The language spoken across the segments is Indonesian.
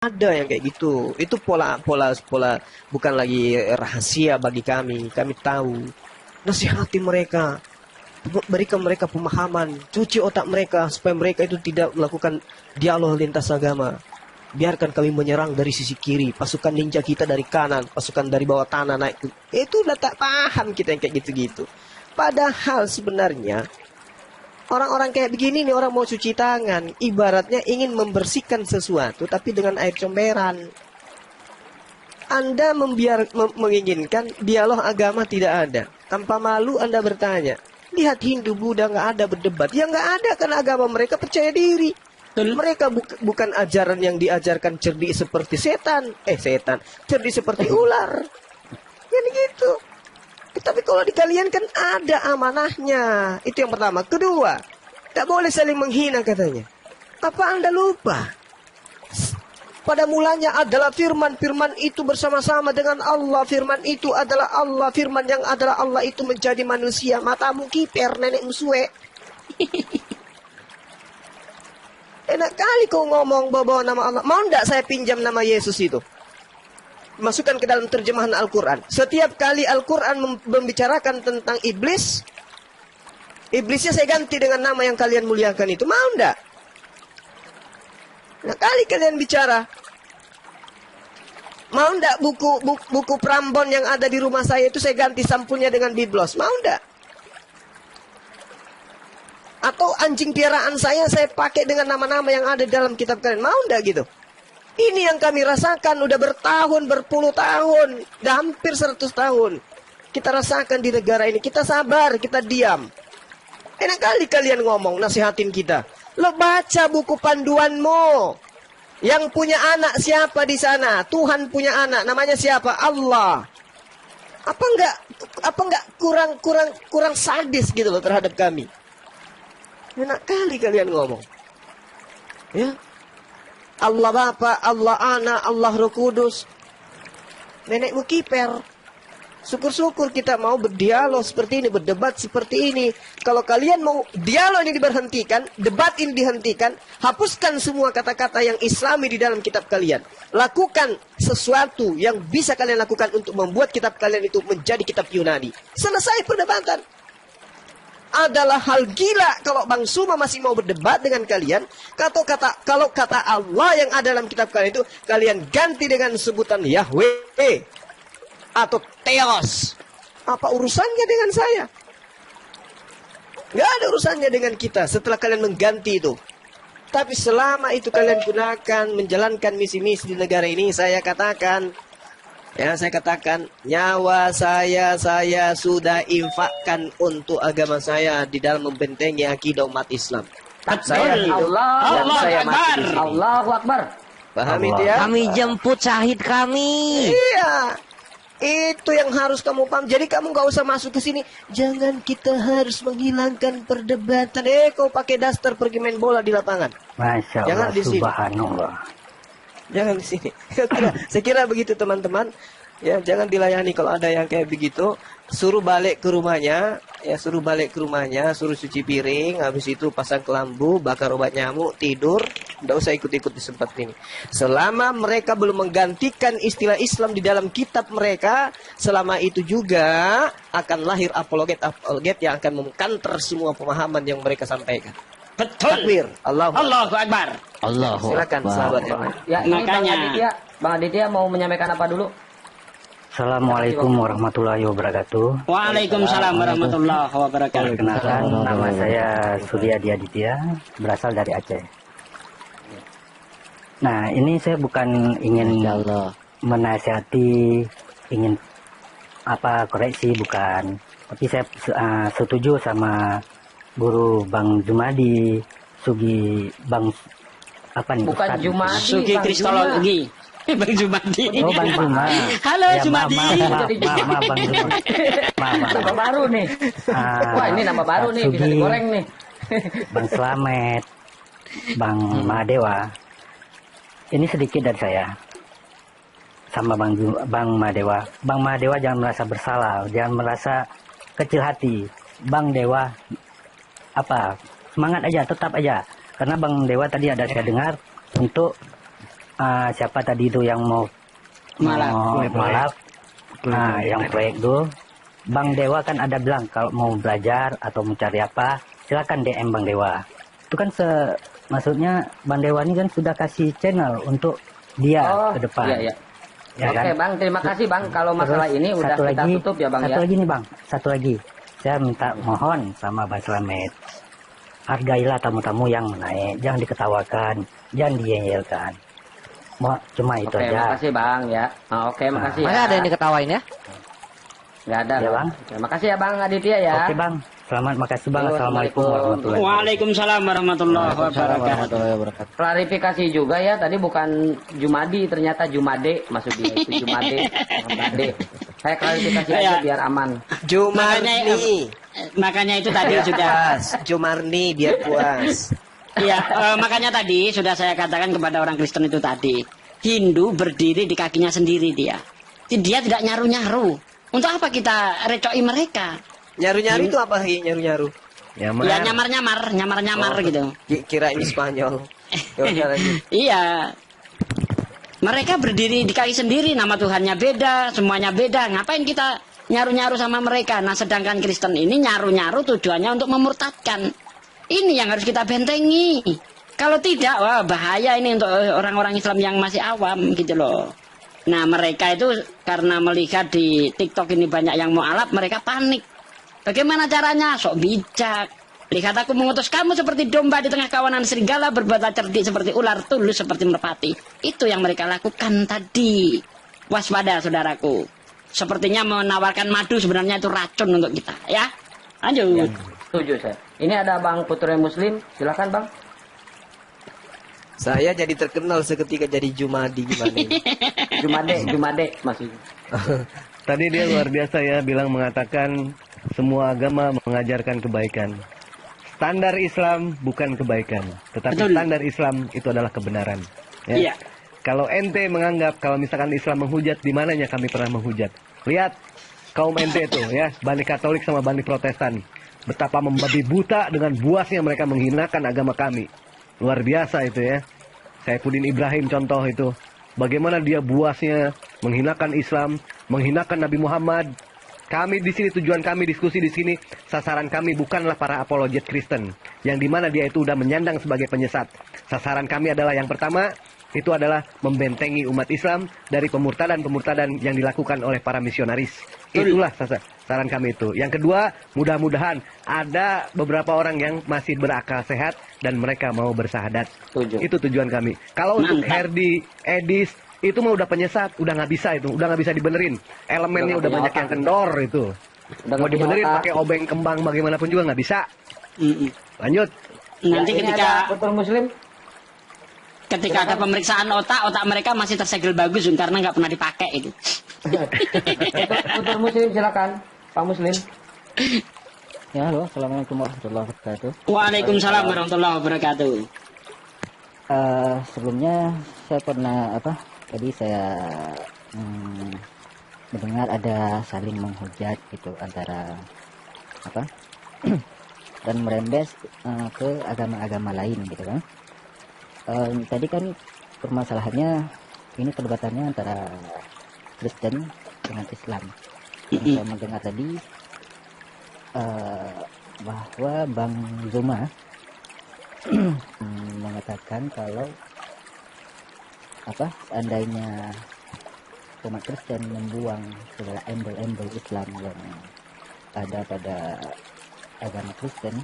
Ada yang kayak gitu. Itu pola bukan lagi rahasia bagi kami. Kami tahu. Nasihati mereka, berikan mereka pemahaman, cuci otak mereka supaya mereka itu tidak melakukan dialog lintas agama. Biarkan kami menyerang dari sisi kiri, pasukan ninja kita dari kanan, pasukan dari bawah tanah naik. Itu udah tak paham kita yang kayak gitu-gitu. Padahal sebenarnya orang-orang kayak begini nih, orang mau cuci tangan, ibaratnya ingin membersihkan sesuatu tapi dengan air comberan. Anda menginginkan dialog agama tidak ada. Tanpa malu Anda bertanya. Lihat Hindu, Buddha nggak ada berdebat. Ya nggak ada karena agama mereka percaya diri. Mereka bukan ajaran yang diajarkan cerdik seperti setan. Cerdik seperti ular. Jadi gitu. Tapi kalau di kalian kan ada amanahnya. Itu yang pertama. Kedua, tak boleh saling menghina katanya. Apa Anda lupa? Pada mulanya adalah firman. Firman itu bersama-sama dengan Allah. Firman itu adalah Allah. Firman yang adalah Allah itu menjadi manusia. Matamu kiper, nenekmu suwe. Enak kali kau ngomong bawa nama Allah. Mau enggak saya pinjam nama Yesus itu? Masukkan ke dalam terjemahan Al-Quran. Setiap kali Al-Quran membicarakan tentang iblis, iblisnya saya ganti dengan nama yang kalian muliakan itu. Mau enggak? Nah, kali kalian bicara, mau enggak buku Prambon yang ada di rumah saya itu saya ganti sampulnya dengan biblos? Mau enggak? Atau anjing piaraan saya pakai dengan nama-nama yang ada dalam kitab kalian? Mau enggak gitu? Ini yang kami rasakan udah bertahun, berpuluh tahun, udah hampir 100 tahun. Kita rasakan di negara ini. Kita sabar, kita diam. Enak kali kalian ngomong, nasihatin kita. Lo baca buku panduanmu. Yang punya anak siapa di sana? Tuhan punya anak, namanya siapa? Allah. Apa enggak kurang sadis gitu loh terhadap kami? Enak kali kalian ngomong. Ya. Allah Bapa, Allah Anak, Allah Roh Kudus. Nenekmu kiper. Syukur-syukur kita mau berdialog seperti ini, berdebat seperti ini. Kalau kalian mau dialog ini diberhentikan, debat ini dihentikan, hapuskan semua kata-kata yang Islami di dalam kitab kalian. Lakukan sesuatu yang bisa kalian lakukan untuk membuat kitab kalian itu menjadi kitab Yunani. Selesai perdebatan. Adalah hal gila kalau Bang Suma masih mau berdebat dengan kalian. Kalau kata Allah yang ada dalam kitab kalian itu kalian ganti dengan sebutan Yahweh atau Theos. Apa urusannya dengan saya? Gak ada urusannya dengan kita setelah kalian mengganti itu. Tapi selama itu kalian gunakan menjalankan misi-misi di negara ini, saya katakan nyawa saya sudah infakkan untuk agama saya di dalam membentengi akidah umat Islam. Saya hidup dan saya mati. Allahu Akbar. Paham itu ya? Kami jemput syahid kami. Iya. Itu yang harus kamu paham. Jadi kamu gak usah masuk ke sini. Jangan kita harus menghilangkan perdebatan. Kau pakai daster pergi main bola di lapangan. Masya Allah. Jangan di sini. Subhanallah. Jangan di sini. Saya kira begitu teman-teman. Ya, jangan dilayani kalau ada yang kayak begitu. Suruh balik ke rumahnya, suruh cuci piring, habis itu pasang kelambu, bakar obat nyamuk, tidur. Tidak usah ikut-ikut di tempat ini. Selama mereka belum menggantikan istilah Islam di dalam kitab mereka, selama itu juga akan lahir apologet yang akan mengkanter semua pemahaman yang mereka sampaikan. Betul. Takbir. Allahu Akbar. Allahu Silakan Akbar. sahabat yang lain. Ya, ini Makanya. Bang Aditya mau menyampaikan apa dulu? Assalamualaikum warahmatullahi wabarakatuh. Waalaikumsalam warahmatullahi wabarakatuh. Perkenalkan, nama saya Surya Aditya, berasal dari Aceh. Nah, ini saya bukan ingin menasihati, ingin koreksi, bukan. Tapi saya setuju sama guru Bang Jumadi, Bang Bukan Ustadz? Jumadi, Sugi Bang Kristologi. Bang Jumadi. Oh, Bang Jumadi. Halo Ya, Jumadi. maaf, Bang Jumadi. Maaf. Nama baru nih. Wah, ini nama baru nih, bisa Sugi, digoreng nih. Bang Slamet, Bang Mahadewa. Ini sedikit dari saya sama Bang Mahadewa. Bang Mahadewa jangan merasa bersalah, jangan merasa kecil hati. Bang Dewa semangat aja, tetap aja. Karena Bang Dewa tadi ada saya dengar untuk siapa tadi itu yang mau Malap. malap, yang proyek itu, Bang Dewa kan ada bilang kalau mau belajar atau mau cari apa, silakan DM Bang Dewa. Itu kan maksudnya Bang Dewa ini kan sudah kasih channel untuk dia ke depan. Iya, iya. Ya Oke kan? Bang, terima kasih Bang. Kalau masalah Terus ini udah satu kita lagi, tutup ya Bang satu ya. lagi nih Bang, satu lagi. Saya minta mohon sama Bang Slamet, hargailah tamu-tamu yang naik, jangan diketawakan, jangan diyelkan. Cuma itu Oke, aja. makasih Bang ya. Oke, makasih Masa ya. ada yang diketawain ya? Nggak ada Ya, Bang. Bang. Terima kasih ya Bang Aditya ya. Oke Bang, selamat, makasih Bang. Yo, Assalamualaikum Assalamualaikum. warahmatullahi wabarakatuh. Waalaikumsalam warahmatullahi wabarakatuh. warahmatullahi wabarakatuh. Klarifikasi juga ya, tadi bukan Jumadi, ternyata Jumade maksud dia itu Jumade. Jumade. Saya klarifikasi aja Ya. biar aman. Jumarni. Makanya itu tadi sudah. Puas. Jumarni biar puas. Iya, makanya tadi sudah saya katakan kepada orang Kristen itu tadi. Hindu berdiri di kakinya sendiri dia. Dia tidak nyaru-nyaru. Untuk apa kita recoki mereka? Nyaru-nyaru itu apa sih nyaru-nyaru? Ya nyamar-nyamar gitu. Kira ini Spanyol. Ya udah, lanjut. Iya. Mereka berdiri di kaki sendiri, nama Tuhannya beda, semuanya beda. Ngapain kita nyaru-nyaru sama mereka? Nah, sedangkan Kristen ini nyaru-nyaru tujuannya untuk memurtadkan. Ini yang harus kita bentengi. Kalau tidak, wah bahaya ini untuk orang-orang Islam yang masih awam gitu loh. Nah, mereka itu karena melihat di TikTok ini banyak yang mualaf, mereka panik. Bagaimana caranya? Sok bijak. Lihat aku mengutus kamu seperti domba di tengah kawanan serigala, berbuat cerdik seperti ular, tulus seperti merpati. Itu yang mereka lakukan tadi. Waspada saudaraku. Sepertinya menawarkan madu, sebenarnya itu racun untuk kita. Ya, lanjut. Setuju saya. Ini ada Bang Putra Muslim, silakan Bang. Saya jadi terkenal seketika jadi Jumadi gimana ini? Jumade maksudnya. Tadi dia luar biasa ya, mengatakan semua agama mengajarkan kebaikan. Standar Islam bukan kebaikan, tetapi Betul. standar Islam itu adalah kebenaran. Ya. Iya. Kalau ente menganggap kalau misalkan Islam menghujat, di mananya kami pernah menghujat? Lihat kaum ente itu ya, Bani Katolik sama Bani Protestan, betapa membabi buta dengan buasnya mereka menghinakan agama kami. Luar biasa itu ya. Saifuddin Ibrahim contoh itu. Bagaimana dia buasnya menghinakan Islam, menghinakan Nabi Muhammad. Kami di sini, tujuan kami diskusi di sini, sasaran kami bukanlah para apologet Kristen, yang dimana dia itu udah menyandang sebagai penyesat. Sasaran kami adalah yang pertama, itu adalah membentengi umat Islam dari pemurtadan-pemurtadan yang dilakukan oleh para misionaris. Itulah sasaran kami itu. Yang kedua, mudah-mudahan ada beberapa orang yang masih berakal sehat dan mereka mau bersahadat. Setuju. Itu tujuan kami. Kalau untuk Mantap. Herdi, Edis, itu mah udah penyesat, udah nggak bisa itu, udah nggak bisa dibenerin. Elemennya Udah udah nggak banyak punya yang otak. kendor itu. Udah Mau nggak punya dibenerin otak. pakai obeng kembang bagaimanapun juga nggak bisa. Mm-mm. Lanjut. Nanti Ya, ini ketika ada Putra Muslim. ada pemeriksaan otak mereka masih tersegel bagus karena nggak pernah dipakai itu. Putra Muslim silakan. Pak Muslim. Ya, halo, assalamualaikum warahmatullahi wabarakatuh. Waalaikumsalam warahmatullahi wabarakatuh. Sebelumnya saya pernah tadi saya mendengar ada saling menghujat gitu antara dan merembes ke agama-agama lain gitu kan. Tadi kan permasalahannya ini perdebatannya antara Kristen dengan Islam. Yang saya mendengar tadi bahwa Bang Zuma mengatakan kalau seandainya umat Kristen membuang segala embel-embel Islam yang ada pada agama Kristen,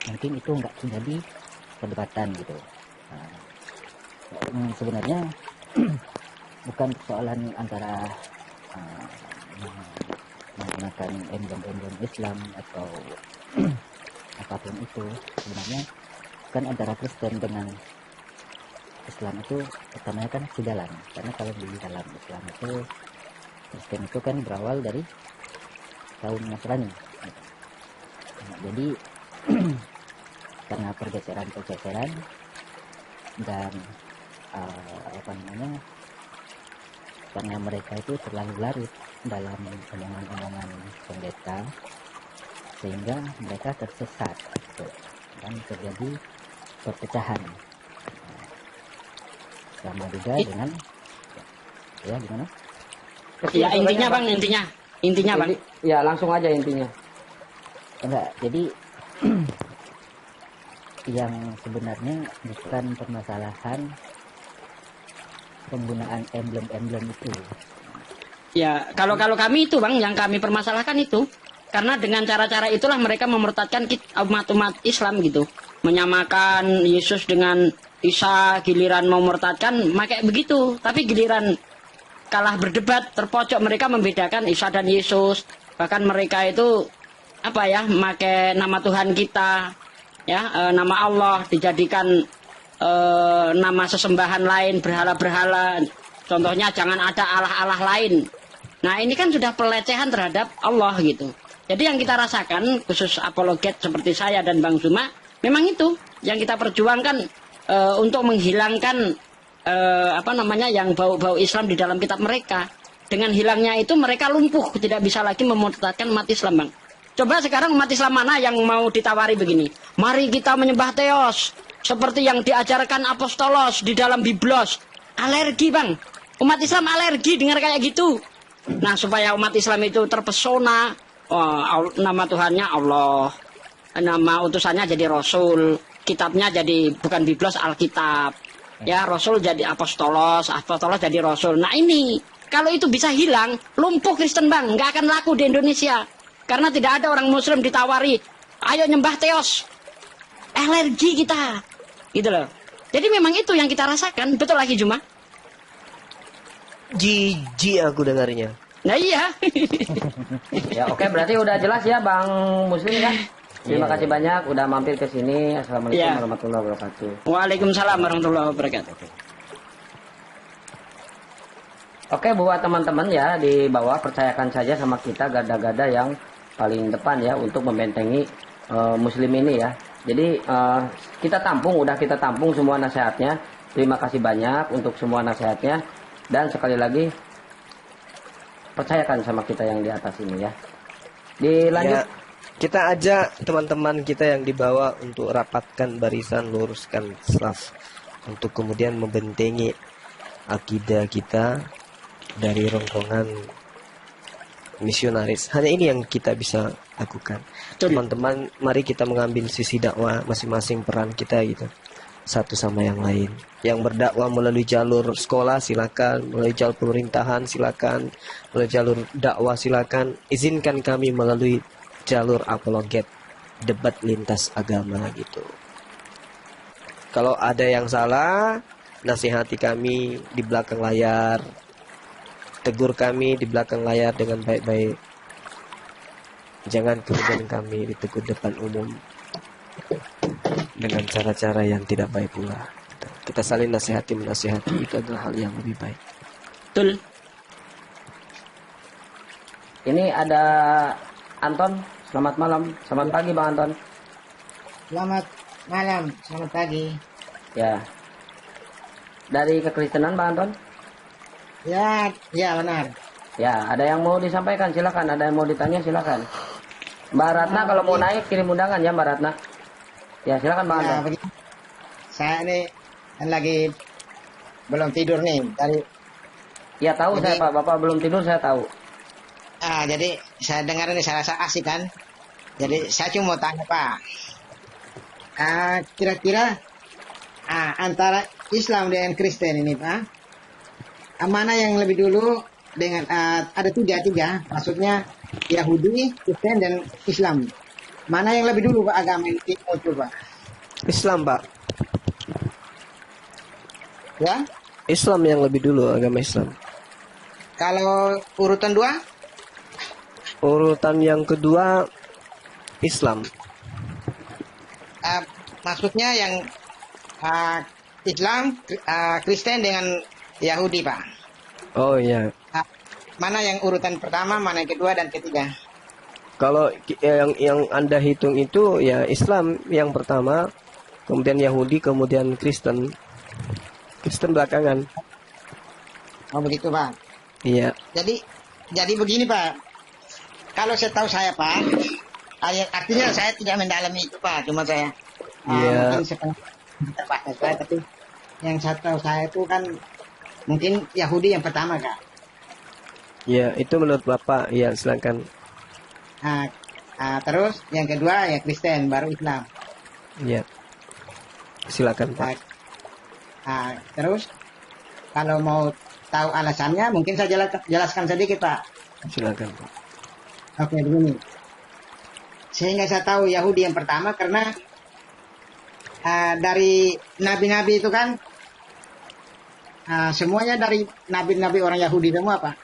mungkin itu nggak terjadi perdebatan gitu. Sebenarnya bukan persoalan antara menggunakan emblem-emblem Islam atau apapun itu. Sebenarnya kan antara Kristen dengan Islam itu pertamanya kan sejalan, karena kalau di dalam Islam itu Kristen itu kan berawal dari kaum Nasrani. Nah, jadi karena pergeseran dan karena mereka itu terlalu larut dalam omongan-omongan pendeta sehingga mereka tersesat gitu. Dan terjadi perpecahan. sama juga dengan ya gimana? Ya intinya bang, intinya bang. Ya langsung aja intinya. Enggak, jadi yang sebenarnya bukan permasalahan penggunaan emblem-emblem itu. Ya kalau kami itu bang, yang kami permasalahkan itu karena dengan cara-cara itulah mereka memurtadkan umat-umat Islam gitu, menyamakan Yesus dengan Isa, giliran memurtadkan pakai begitu, tapi giliran kalah berdebat terpojok mereka membedakan Isa dan Yesus, bahkan mereka itu apa ya, pakai nama Tuhan kita ya, nama Allah dijadikan nama sesembahan lain, berhala-berhala, contohnya jangan ada Allah-Allah lain. Nah ini kan sudah pelecehan terhadap Allah gitu. Jadi yang kita rasakan khusus apologet seperti saya dan Bang Zuma, memang itu yang kita perjuangkan untuk menghilangkan apa namanya yang bau-bau Islam di dalam kitab mereka. Dengan hilangnya itu mereka lumpuh, tidak bisa lagi memurtadkan umat Islam, Bang. Coba sekarang umat Islam mana yang mau ditawari begini? Mari kita menyembah Theos seperti yang diajarkan Apostolos di dalam Biblos. Alergi, Bang. Umat Islam alergi dengar kayak gitu. Nah, supaya umat Islam itu terpesona, nama Tuhannya Allah, nama utusannya jadi Rasul, kitabnya jadi bukan Biblos, Alkitab. Ya, Rasul jadi Apostolos, Apostolos jadi Rasul. Nah ini, kalau itu bisa hilang, lumpuh Kristen, Bang. Nggak akan laku di Indonesia. Karena tidak ada orang Muslim ditawari, ayo nyembah Theos. Alergi kita. Gitu loh. Jadi memang itu yang kita rasakan. Betul lagi Juma? Jijik aku dengarnya. Nah iya. Ya oke, berarti udah jelas ya Bang Muslim ya. Terima kasih banyak udah mampir ke sini. Assalamualaikum Ya. warahmatullahi wabarakatuh. Waalaikumsalam warahmatullahi wabarakatuh. Oke, buat teman-teman ya di bawah, percayakan saja sama kita gada-gada yang paling depan ya untuk membentengi Muslim ini ya. Jadi kita tampung semua nasihatnya. Terima kasih banyak untuk semua nasihatnya. Dan sekali lagi percayakan sama kita yang di atas ini ya. Dilanjut. Ya, kita ajak teman-teman kita yang di bawah untuk rapatkan barisan, luruskan saf untuk kemudian membentengi akidah kita dari rombongan misionaris. Hanya ini yang kita bisa lakukan. Teman-teman, mari kita mengambil sisi dakwah masing-masing, peran kita gitu. Satu sama yang lain. Yang berdakwah melalui jalur sekolah silakan, melalui jalur pemerintahan silakan, melalui jalur dakwah silakan. Izinkan kami melalui jalur apologet, debat lintas agama gitu. Kalau ada yang salah, nasihati kami di belakang layar. Tegur kami di belakang layar dengan baik-baik. Jangan kemudian kami ditegur depan umum dengan cara-cara yang tidak baik pula. Kita saling menasihati itu adalah hal yang lebih baik. Betul. Ini ada Anton. Selamat malam. Selamat pagi Bang Anton. Selamat malam, selamat pagi. Ya. Dari kekristenan Bang Anton? Ya, ya benar. Ya, ada yang mau disampaikan silakan, ada yang mau ditanya silakan. Mbak Ratna kalau mau naik kirim undangan ya Mbak Ratna. Ya, silakan Bang Ya, Anton. begini. Saya ini kan lagi belum tidur nih dari Ya tahu Jadi- saya Pak, Bapak belum tidur saya tahu. jadi saya dengar ini saya rasa asik kan. Jadi saya cuma mau tanya Pak. Kira-kira antara Islam dengan Kristen ini Pak, mana yang lebih dulu dengan ada tiga, maksudnya Yahudi, Kristen dan Islam. Mana yang lebih dulu Pak agama ini muncul Pak? Islam, Pak. Ya, Islam yang lebih dulu, agama Islam. kalau urutan 2? Urutan yang kedua Islam. Maksudnya yang Islam, Kristen dengan Yahudi Pak. Oh iya. Mana yang urutan pertama, mana yang kedua dan ketiga? Kalau yang Anda hitung itu ya Islam yang pertama, kemudian Yahudi, kemudian Kristen. Kristen belakangan. Oh begitu Pak. Iya. Jadi begini Pak. Kalau saya tahu saya Pak, artinya saya tidak mendalami itu Pak, cuma saya Iya. mungkin setengah terbatas saya, tapi yang saya tahu saya itu kan mungkin Yahudi yang pertama Kak. Ya, itu menurut Bapak. Ya, silakan. Nah, terus yang kedua ya Kristen, baru Islam. Ya. Silakan, Pak. Terus kalau mau tahu alasannya mungkin saya jelaskan sedikit Pak. Silakan, Pak. Oke, begini. Sehingga saya tahu Yahudi yang pertama karena dari nabi-nabi itu kan semuanya dari nabi-nabi orang Yahudi semua Pak.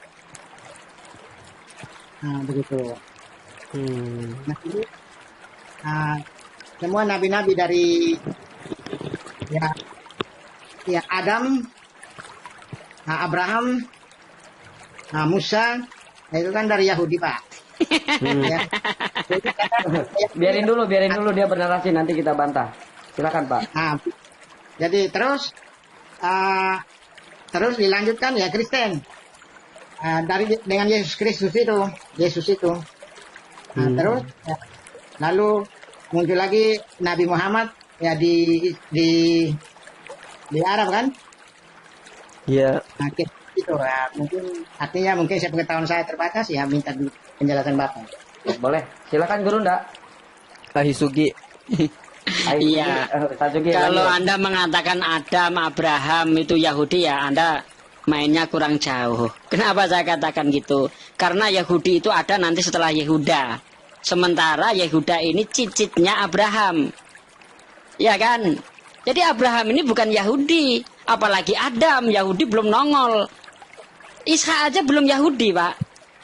Begitu. Nah, ini, semua nabi-nabi dari ya Adam, Abraham, Musa, itu kan dari Yahudi Pak. Ya. Biarin dulu dia bernarasi, nanti kita bantah. Silakan Pak. Jadi terus dilanjutkan ya Kristen. Dengan Yesus Kristus itu, terus ya, lalu muncul lagi Nabi Muhammad ya di Arab kan? Ya. Itu ya, mungkin saya pengetahuan saya terbatas ya, minta penjelasan Bapak. Boleh, silakan Guru ndak? Ahisugi. Iya. Kalau Anda mengatakan Adam, Abraham itu Yahudi ya, Anda mainnya kurang jauh. Kenapa saya katakan gitu? Karena Yahudi itu ada nanti setelah Yehuda. Sementara Yehuda ini cicitnya Abraham. Ya kan? Jadi Abraham ini bukan Yahudi. Apalagi Adam, Yahudi belum nongol. Ishak aja belum Yahudi, Pak.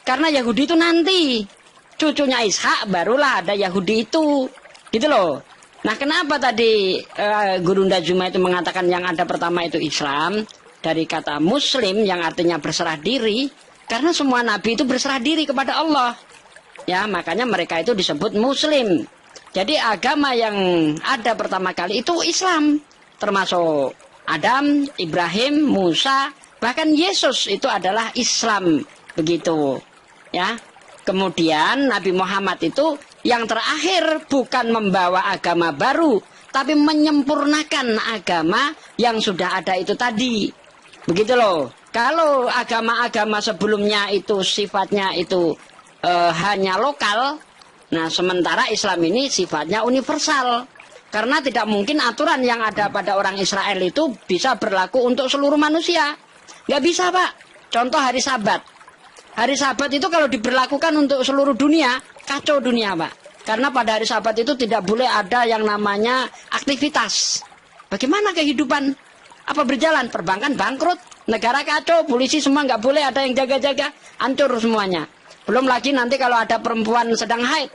Karena Yahudi itu nanti. Cucunya Ishak barulah ada Yahudi itu. Gitu loh. Nah kenapa tadi Guru Ndajuma itu mengatakan yang ada pertama itu Islam. Dari kata Muslim yang artinya berserah diri. Karena semua Nabi itu berserah diri kepada Allah. Ya makanya mereka itu disebut Muslim. Jadi agama yang ada pertama kali itu Islam. Termasuk Adam, Ibrahim, Musa, bahkan Yesus itu adalah Islam. Begitu. Ya. Kemudian Nabi Muhammad itu yang terakhir bukan membawa agama baru, tapi menyempurnakan agama yang sudah ada itu tadi. Begitu loh. Kalau agama-agama sebelumnya itu sifatnya itu hanya lokal, nah sementara Islam ini sifatnya universal. Karena tidak mungkin aturan yang ada pada orang Israel itu bisa berlaku untuk seluruh manusia. Nggak bisa Pak. Contoh hari Sabat. Hari Sabat itu kalau diberlakukan untuk seluruh dunia, kacau dunia Pak. Karena pada hari Sabat itu tidak boleh ada yang namanya aktivitas. Bagaimana kehidupan? Apa berjalan? Perbankan bangkrut, negara kacau, polisi semua nggak boleh ada yang jaga-jaga, hancur semuanya. Belum lagi nanti kalau ada perempuan sedang haid,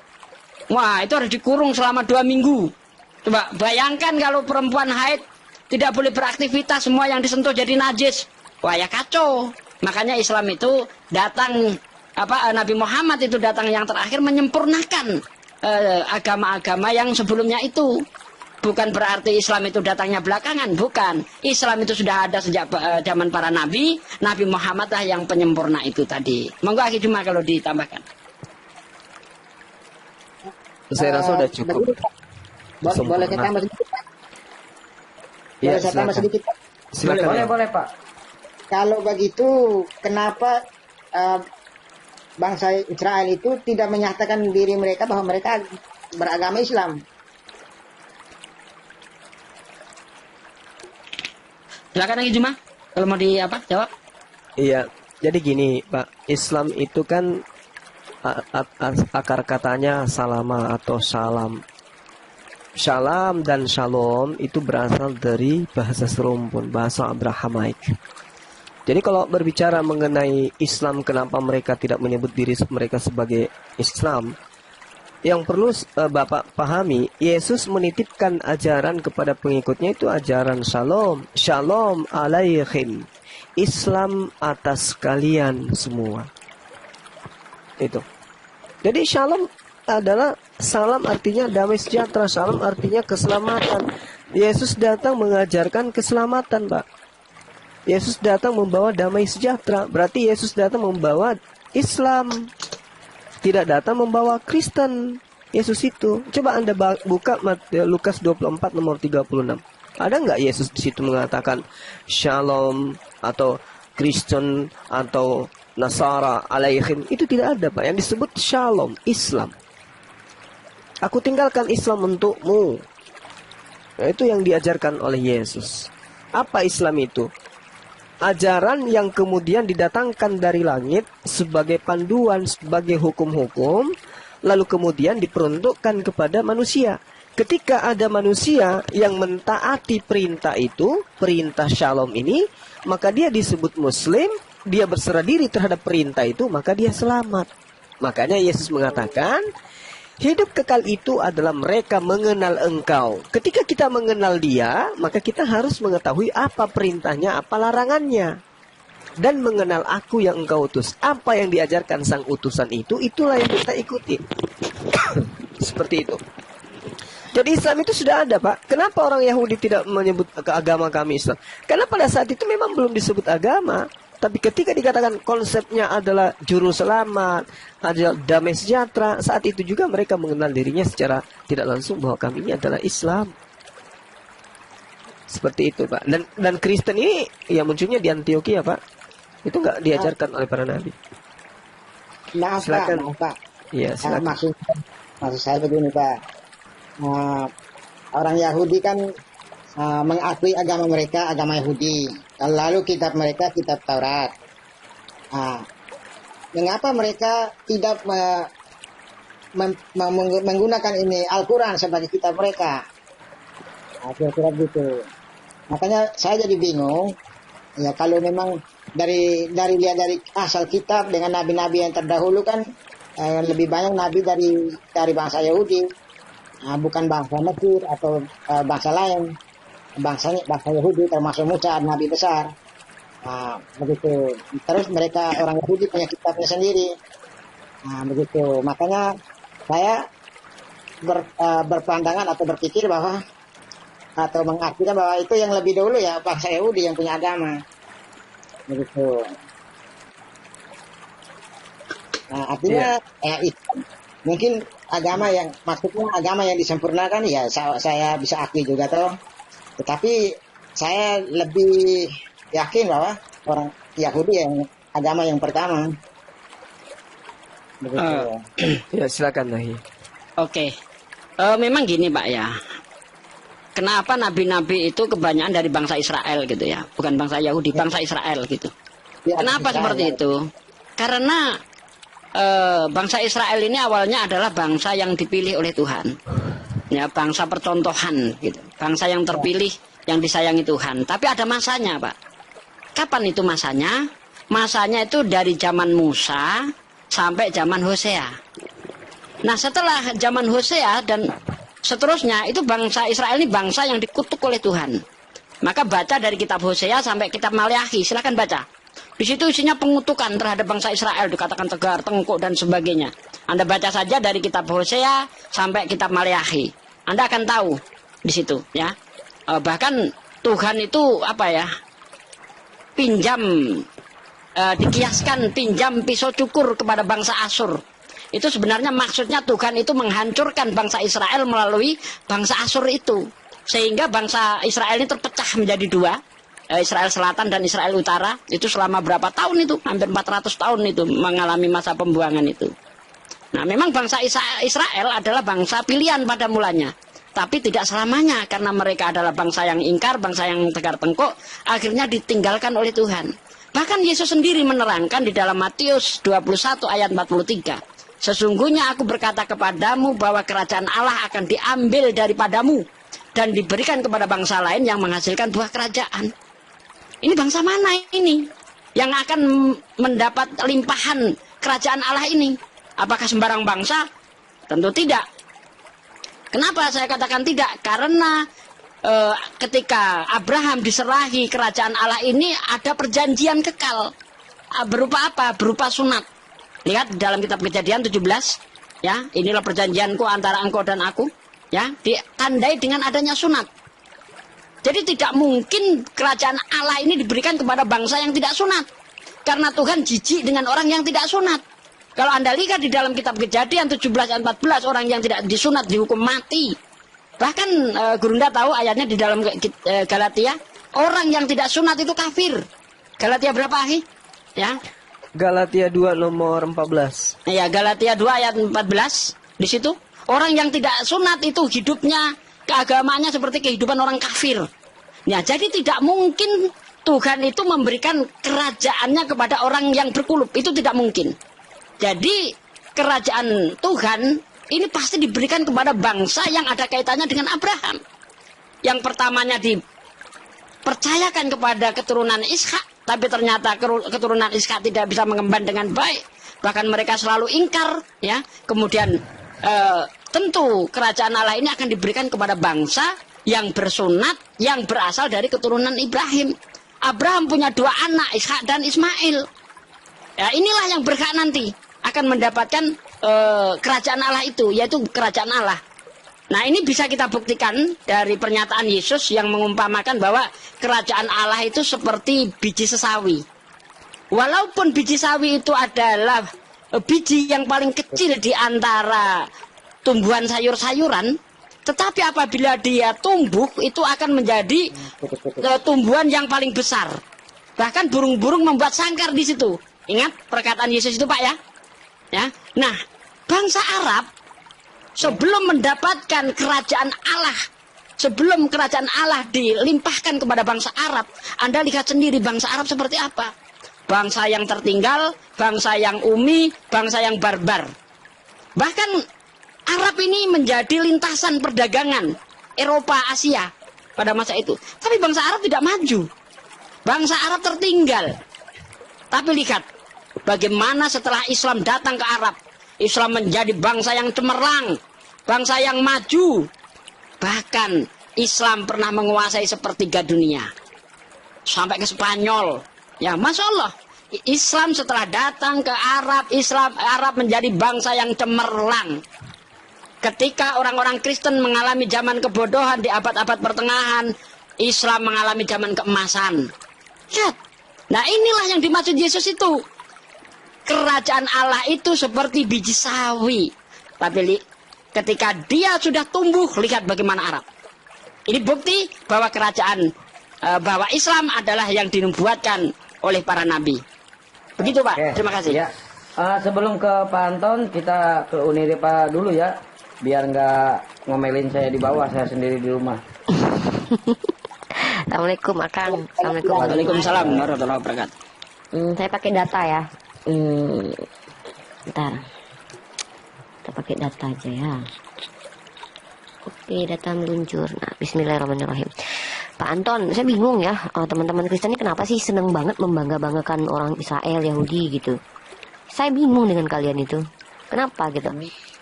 wah itu harus dikurung selama 2 minggu. Coba bayangkan kalau perempuan haid tidak boleh beraktivitas, semua yang disentuh jadi najis, wah ya kacau. Makanya Islam itu datang, Nabi Muhammad itu datang yang terakhir menyempurnakan agama-agama yang sebelumnya itu. Bukan berarti Islam itu datangnya belakangan, bukan. Islam itu sudah ada sejak zaman para nabi. Nabi Muhammad lah yang penyempurna itu tadi. Monggo Aki cuma kalau ditambahkan. Saya rasa sudah cukup. Boleh saya tambah sedikit Pak? Ya, Boleh saya tambah sedikit Pak? Silakan. Boleh Pak. Kalau begitu, kenapa bangsa Israel itu tidak menyatakan diri mereka bahwa mereka beragama Islam? Silakan lagi Juma, kalau mau jawab. Iya, jadi gini Pak, Islam itu kan akar katanya salama atau salam. Salam dan shalom itu berasal dari bahasa serumpun, bahasa Abrahamaik. Jadi kalau berbicara mengenai Islam, kenapa mereka tidak menyebut diri mereka sebagai Islam? Yang perlu Bapak pahami, Yesus menitipkan ajaran kepada pengikutnya itu ajaran shalom. Shalom alaihim. Islam atas kalian semua. Itu. Jadi shalom adalah salam artinya damai sejahtera. Shalom artinya keselamatan. Yesus datang mengajarkan keselamatan, Pak. Yesus datang membawa damai sejahtera. Berarti Yesus datang membawa Islam. Tidak datang membawa Kristen. Yesus itu. Coba Anda buka Lukas 24 nomor 36. Ada nggak Yesus di situ mengatakan Shalom atau Kristen atau Nasara alaihim? Itu tidak ada, Pak. Yang disebut Shalom, Islam. Aku tinggalkan Islam untukmu. Nah, itu yang diajarkan oleh Yesus. Apa Islam itu? Ajaran yang kemudian didatangkan dari langit sebagai panduan, sebagai hukum-hukum, lalu kemudian diperuntukkan kepada manusia. Ketika ada manusia yang mentaati perintah itu, perintah Shalom ini, maka dia disebut Muslim, dia berserah diri terhadap perintah itu, maka dia selamat. Makanya Yesus mengatakan, hidup kekal itu adalah mereka mengenal engkau. Ketika kita mengenal dia, maka kita harus mengetahui apa perintahnya, apa larangannya. Dan mengenal aku yang engkau utus. Apa yang diajarkan sang utusan itu, itulah yang kita ikuti. Seperti itu. Jadi Islam itu sudah ada, Pak. Kenapa orang Yahudi tidak menyebut ke agama kami Islam? Karena pada saat itu memang belum disebut agama. Tapi ketika dikatakan konsepnya adalah juru selamat, adalah damai sejahtera, saat itu juga mereka mengenal dirinya secara tidak langsung bahwa kami ini adalah Islam. Seperti itu, Pak. Dan Kristen ini ya munculnya di Antioquia, Pak. Itu nggak diajarkan oleh para nabi. Maaf Silakan. Pak. Iya, silakan. Maksud saya begini Pak. Orang Yahudi kan mengakui agama mereka agama Yahudi. Lalu kitab mereka kitab Taurat. Mengapa mereka tidak menggunakan ini Al-Quran sebagai kitab mereka? Kira-kira gitu. Makanya saya jadi bingung. Ya kalau memang dari asal kitab dengan nabi-nabi yang terdahulu kan lebih banyak nabi dari bangsa Yahudi. Bukan bangsa Mesir atau bangsa lain, bangsa Yahudi termasuk Musa nabi besar. Begitu. Terus mereka orang Yahudi punya kitabnya sendiri. Begitu. Makanya saya berpandangan atau berpikir bahwa atau mengartikan bahwa itu yang lebih dulu ya bangsa Yahudi yang punya agama. Begitu. Artinya itu mungkin maksudnya agama yang disempurnakan ya saya bisa akui juga toh. Tetapi saya lebih yakin bahwa orang Yahudi yang agama yang pertama. Begitu. Ya silakan Nahi. Oke. Memang gini Pak ya. Kenapa nabi-nabi itu kebanyakan dari bangsa Israel gitu ya, bukan bangsa Yahudi, bangsa Israel gitu. Ya, Kenapa seperti itu? Karena bangsa Israel ini awalnya adalah bangsa yang dipilih oleh Tuhan, ya bangsa percontohan, gitu. Bangsa yang terpilih, yang disayangi Tuhan. Tapi ada masanya, Pak. Kapan itu masanya? Masanya itu dari zaman Musa sampai zaman Hosea. Nah, setelah zaman Hosea dan seterusnya, itu bangsa Israel ini bangsa yang dikutuk oleh Tuhan. Maka baca dari kitab Hosea sampai kitab Maleakhi, silakan baca. Di situ isinya pengutukan terhadap bangsa Israel, dikatakan tegar, tengkuk dan sebagainya. Anda baca saja dari kitab Hosea sampai kitab Maleakhi, Anda akan tahu di situ, ya. Bahkan Tuhan itu dikiaskan pinjam pisau cukur kepada bangsa Asyur. Itu sebenarnya maksudnya Tuhan itu menghancurkan bangsa Israel melalui bangsa Asyur itu, sehingga bangsa Israel ini terpecah menjadi dua. Israel Selatan dan Israel Utara, itu selama berapa tahun itu, hampir 400 tahun itu mengalami masa pembuangan itu. Nah, memang bangsa Israel adalah bangsa pilihan pada mulanya, tapi tidak selamanya, karena mereka adalah bangsa yang ingkar, bangsa yang tegar tengkuk, akhirnya ditinggalkan oleh Tuhan. Bahkan Yesus sendiri menerangkan di dalam Matius 21 ayat 43, sesungguhnya aku berkata kepadamu bahwa kerajaan Allah akan diambil daripadamu dan diberikan kepada bangsa lain yang menghasilkan buah kerajaan. Ini bangsa mana ini yang akan mendapat limpahan kerajaan Allah ini? Apakah sembarang bangsa? Tentu tidak. Kenapa saya katakan tidak? Karena ketika Abraham diserahi kerajaan Allah ini, ada perjanjian kekal. Berupa apa? Berupa sunat. Lihat dalam kitab Kejadian 17, ya, inilah perjanjianku antara engkau dan aku, ya, ditandai dengan adanya sunat. Jadi tidak mungkin kerajaan Allah ini diberikan kepada bangsa yang tidak sunat. Karena Tuhan jijik dengan orang yang tidak sunat. Kalau Anda lihat di dalam kitab Kejadian 17 ayat 14, orang yang tidak disunat dihukum mati. Bahkan Gurunda tahu ayatnya di dalam Galatia, orang yang tidak sunat itu kafir. Galatia berapa, Ahi? Ya. Galatia 2 nomor 14. Ya, Galatia 2 ayat 14. Di situ orang yang tidak sunat itu hidupnya, keagamaannya seperti kehidupan orang kafir. Ya, jadi tidak mungkin Tuhan itu memberikan kerajaannya kepada orang yang berkulub. Itu tidak mungkin. Jadi kerajaan Tuhan ini pasti diberikan kepada bangsa yang ada kaitannya dengan Abraham. Yang pertamanya dipercayakan kepada keturunan Ishak. Tapi ternyata keturunan Ishak tidak bisa mengemban dengan baik. Bahkan mereka selalu ingkar. Ya. Kemudian tentu kerajaan Allah ini akan diberikan kepada bangsa yang bersunat, yang berasal dari keturunan Ibrahim. Abraham punya 2 anak, Ishak dan Ismail. Ya, inilah yang berhak nanti akan mendapatkan kerajaan Allah itu, yaitu kerajaan Allah. Nah, ini bisa kita buktikan dari pernyataan Yesus yang mengumpamakan bahwa kerajaan Allah itu seperti biji sesawi. Walaupun biji sawi itu adalah biji yang paling kecil di antara tumbuhan sayur-sayuran, tetapi apabila dia tumbuh itu akan menjadi tumbuhan yang paling besar. Bahkan burung-burung membuat sangkar di situ. Ingat perkataan Yesus itu, Pak, ya? Ya. Nah, bangsa Arab sebelum mendapatkan kerajaan Allah, sebelum kerajaan Allah dilimpahkan kepada bangsa Arab, Anda lihat sendiri bangsa Arab seperti apa. Bangsa yang tertinggal, bangsa yang umi, bangsa yang barbar. Bahkan Arab ini menjadi lintasan perdagangan Eropa, Asia pada masa itu. Tapi bangsa Arab tidak maju. Bangsa Arab tertinggal. Tapi lihat bagaimana setelah Islam datang ke Arab, Islam menjadi bangsa yang cemerlang, bangsa yang maju. Bahkan Islam pernah menguasai sepertiga dunia. Sampai ke Spanyol. Ya, Masya Allah. Islam setelah datang ke Arab, Arab menjadi bangsa yang cemerlang. Ketika orang-orang Kristen mengalami zaman kebodohan di abad-abad pertengahan, Islam mengalami zaman keemasan. Lihat. Nah, inilah yang dimaksud Yesus itu. Kerajaan Allah itu seperti biji sawi. Tapi ketika dia sudah tumbuh, lihat bagaimana Arab. Ini bukti bahwa bahwa Islam adalah yang dinubuatkan oleh para nabi. Begitu, Pak. Oke. Terima kasih. Ya. Sebelum ke Pak Anton, kita ke Uniripa dulu ya. Biar nggak ngomelin saya di bawah, saya sendiri di rumah. Assalamualaikum Akang. Assalamualaikum. Waalaikumsalam warahmatullahi wabarakatuh. Saya pakai data ya. Bentar. Kita pakai data aja ya. Oke, data meluncur. Nah, bismillahirrahmanirrahim. Pak Anton, saya bingung ya. Teman-teman Kristen ini kenapa sih seneng banget membangga-banggakan orang Israel, Yahudi gitu. Saya bingung dengan kalian itu. Kenapa gitu?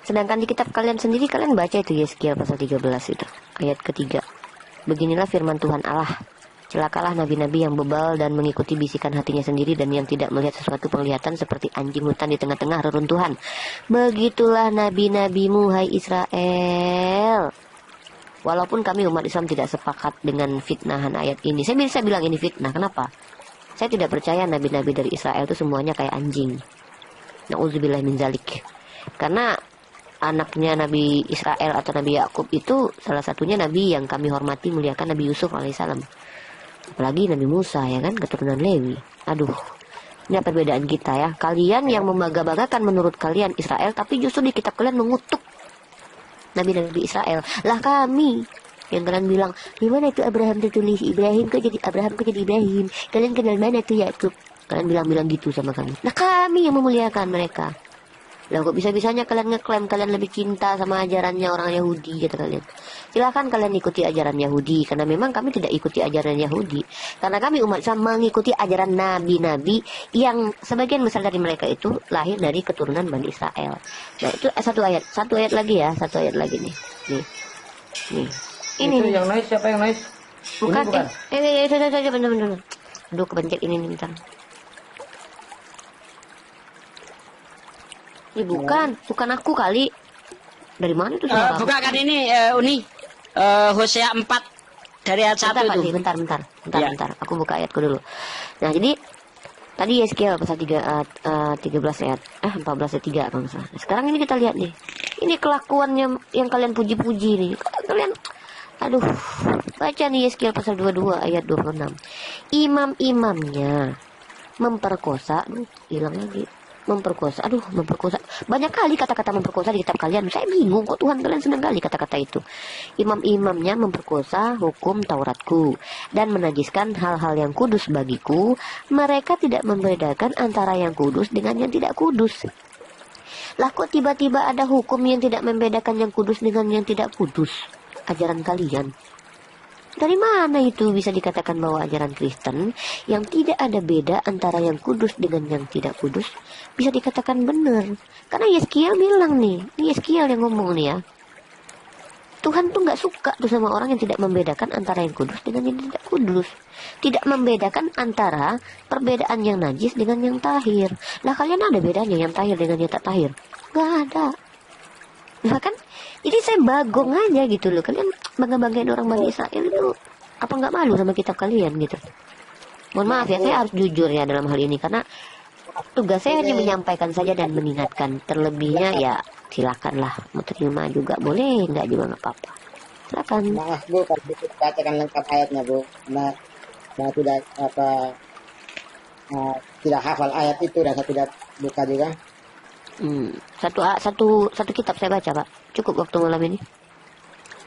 Sedangkan di kitab kalian sendiri, kalian baca itu Yeskiel pasal 13 itu. Ayat ketiga. Beginilah firman Tuhan Allah. Celakalah nabi-nabi yang bebal dan mengikuti bisikan hatinya sendiri dan yang tidak melihat sesuatu penglihatan seperti anjing hutan di tengah-tengah reruntuhan. Begitulah nabi-nabimu, hai Israel. Walaupun kami umat Islam tidak sepakat dengan fitnahan ayat ini. Saya bisa bilang ini fitnah. Kenapa? Saya tidak percaya nabi-nabi dari Israel itu semuanya kayak anjing. Na'udzubillah min zalik. Karena anaknya Nabi Israel atau Nabi Yakub itu salah satunya nabi yang kami hormati, muliakan, Nabi Yusuf alaihissalam. Apalagi Nabi Musa, ya kan, keturunan Lewi. Aduh, ini perbedaan kita ya. Kalian yang membangga-banggakan menurut kalian Israel, tapi justru di kitab kalian mengutuk nabi-nabi Israel. Lah kami yang kalian bilang, gimana itu Abraham tertulis Ibrahim kok jadi Abraham, kok jadi Ibrahim? Kalian kenal mana tuh Yakub? Kalian bilang-bilang gitu sama kami. Nah kami yang memuliakan mereka. Lah kok bisa-bisanya kalian ngeklaim kalian lebih cinta sama ajarannya orang Yahudi, kata kalian. Silakan kalian ikuti ajaran Yahudi, karena memang kami tidak ikuti ajaran Yahudi. Karena kami umat Islam mengikuti ajaran nabi-nabi yang sebagian besar dari mereka itu lahir dari keturunan Bani Israel. Nah itu satu ayat lagi ya, satu ayat lagi nih. Nih. Ini itu yang noise, siapa yang noise? bukan, Ini bukan. saja bener-bener. Aduh kebencet ini nih bentar. Ini bukan aku kali. Dari mana itu suara? Buka kan ini Uni Hosea 4 dari ayat 1 itu. Bentar. Ya. Aku buka ayatku dulu. Nah, jadi tadi Yeskiel pasal 13 ayat 14 ayat 3 kalau nggak salah. Nah, sekarang ini kita lihat nih. Ini kelakuannya yang kalian puji-puji nih. Kalian, aduh, baca nih Yeskiel pasal 22 ayat 26. Imam-imamnya memperkosa, hilang lagi. Memperkosa, memperkosa. Banyak kali kata-kata memperkosa di kitab kalian. Saya bingung kok Tuhan kalian senang kali kata-kata itu. Imam-imamnya memperkosa hukum Tauratku dan menajiskan hal-hal yang kudus bagiku. Mereka tidak membedakan antara yang kudus dengan yang tidak kudus. Lah kok tiba-tiba ada hukum yang tidak membedakan yang kudus dengan yang tidak kudus? Ajaran kalian. Dari mana itu bisa dikatakan bahwa ajaran Kristen yang tidak ada beda antara yang kudus dengan yang tidak kudus bisa dikatakan benar? Karena Yeskiel bilang nih, ini Yeskiel yang ngomong nih ya. Tuhan tuh nggak suka tuh sama orang yang tidak membedakan antara yang kudus dengan yang tidak kudus. Tidak membedakan antara perbedaan yang najis dengan yang tahir. Lah kalian ada bedanya yang tahir dengan yang tak tahir? Nggak ada. Nah kan, jadi saya bagong aja gitu loh. Kalian bangga-banggain orang Bani Israel itu apa nggak malu sama kitab kalian gitu? Mohon maaf ya, saya harus jujur ya dalam hal ini karena tugas saya hanya menyampaikan saja dan mengingatkan. Terlebihnya ya silakanlah, mau terima juga boleh, nggak juga nggak apa-apa. Silakan. Maaf Bu, kalau bacakan lengkap ayatnya Bu. Nah tidak tidak hafal ayat itu dan saya tidak buka juga. Satu kitab saya baca Pak. Cukup waktu malam ini.